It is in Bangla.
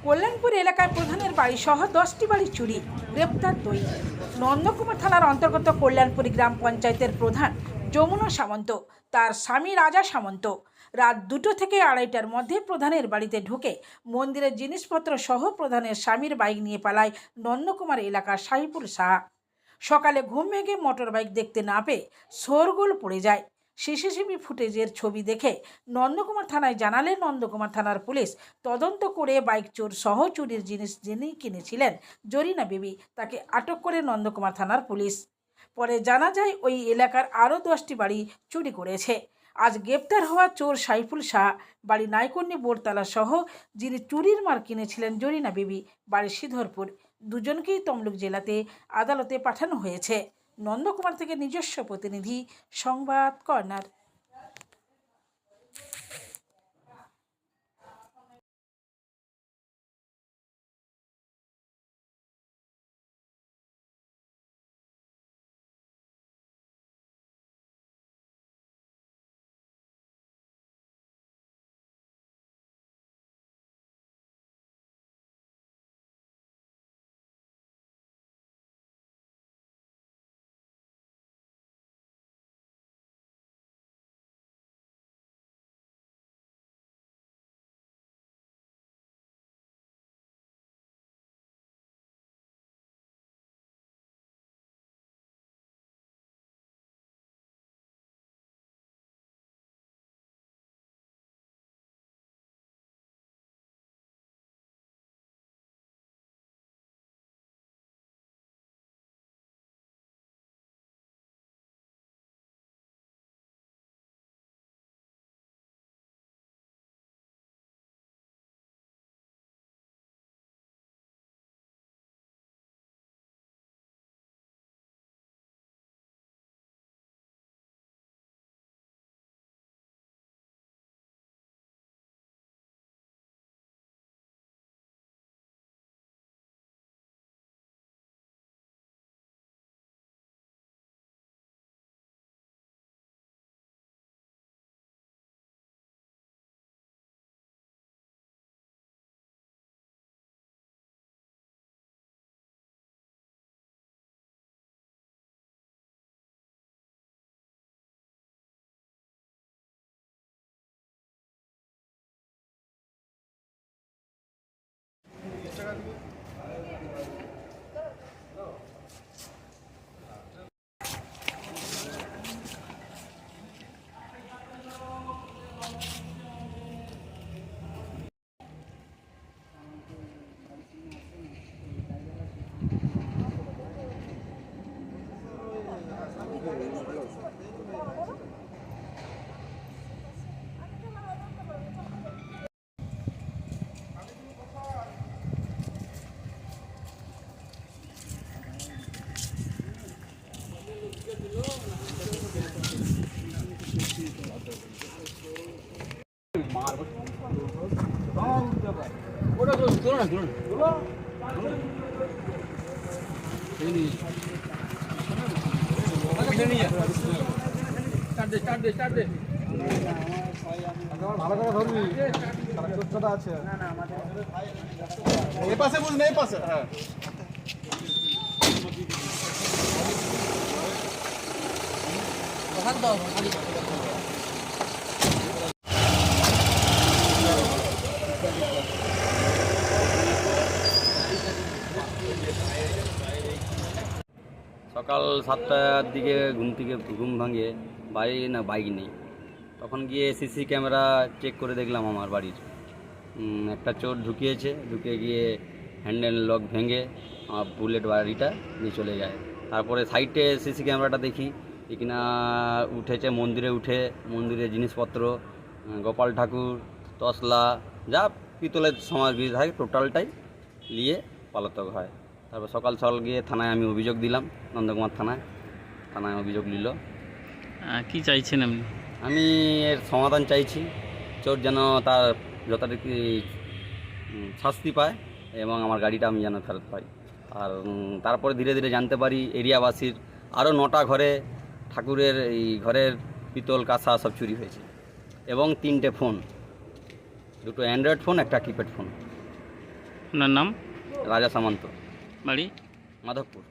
কল্যাণপুর এলাকায় প্রধানের বাড়ি সহ 10টি বাড়ি চুরি, গ্রেপ্তার 2। নন্দকুমার থানার অন্তর্গত কল্যাণপুর গ্রাম পঞ্চায়েতের প্রধান যমুনা সামন্ত তার স্বামী রাজা সামন্ত রাত 2টো থেকে 2:30টার মধ্যে প্রধানের বাড়িতে ঢুকে মন্দিরের জিনিসপত্র সহ প্রধানের স্বামীর বাইক নিয়ে পালায় নন্দকুমার এলাকার সাইফুল সাহা। সকালে ঘুম ভেঙে মোটর বাইক দেখতে না পেয়ে শোরগোল পড়ে যায়। সিসিটিভি ফুটেজের ছবি দেখে নন্দকুমার থানায় জানালে নন্দকুমার থানার পুলিশ তদন্ত করে বাইক চোর সহ চুরির জিনিস যিনি কিনেছিলেন জরিনা বিবি তাকে আটক করে নন্দকুমার থানার পুলিশ। পরে জানা যায় ওই এলাকার আরও 10টি বাড়ি চুরি করেছে। আজ গ্রেপ্তার হওয়া চোর সাইফুল শাহ বাড়ি নাইকর্ণী বোরতলা সহ যিনি চুরির মাল কিনেছিলেন জরিনা বিবি বাড়ি সিধরপুর, দুজনকেই তমলুক জেলাতে আদালতে পাঠানো হয়েছে। নন্দকুমার থেকে নিজস্ব প্রতিনিধি, সংবাদ কর্নার। ভালো করে ধরবি, চোখটা আছে। এই পাশে বুঝ নেই, পাশে। হ্যাঁ, সকাল 7টার দিকে ঘুম ভাঙিয়ে বাড়ি না বাইক নেই, তখন গিয়ে সিসি ক্যামেরা চেক করে দেখলাম আমার বাড়ির একটা চোর ঢুকিয়ে গিয়ে হ্যান্ডেল লক ভেঙে আমার বুলেট বাড়িটা নিয়ে চলে যায়। তারপরে সাইডে সিসি ক্যামেরাটা দেখি কিনা উঠেছে মন্দিরের জিনিসপত্র, গোপাল ঠাকুর, তসলা, যা পিতলের সমাজ থাকে টোটালটাই নিয়ে পলাতক হয়। তারপর সকাল গিয়ে থানায় আমি অভিযোগ দিলাম, নন্দকুমার থানায় অভিযোগ নিল। কি চাইছেন আপনি? আমি এর সমাধান চাইছি, চোর যেন তার যথারীতি শাস্তি পায় এবং আমার গাড়িটা আমি যেন ফেরত পাই। আর তারপরে ধীরে ধীরে জানতে পারি এরিয়াবাসীর আরও 9টা ঘরে ঠাকুরের এই ঘরের পিতল কাঁসা সব চুরি হয়েছে এবং 3টে ফোন, 2টো অ্যান্ড্রয়েড ফোন, একটা কিপ্যাড ফোন। আপনার নাম? রাজা সামন্ত, বাড়ি? মাধবপুর।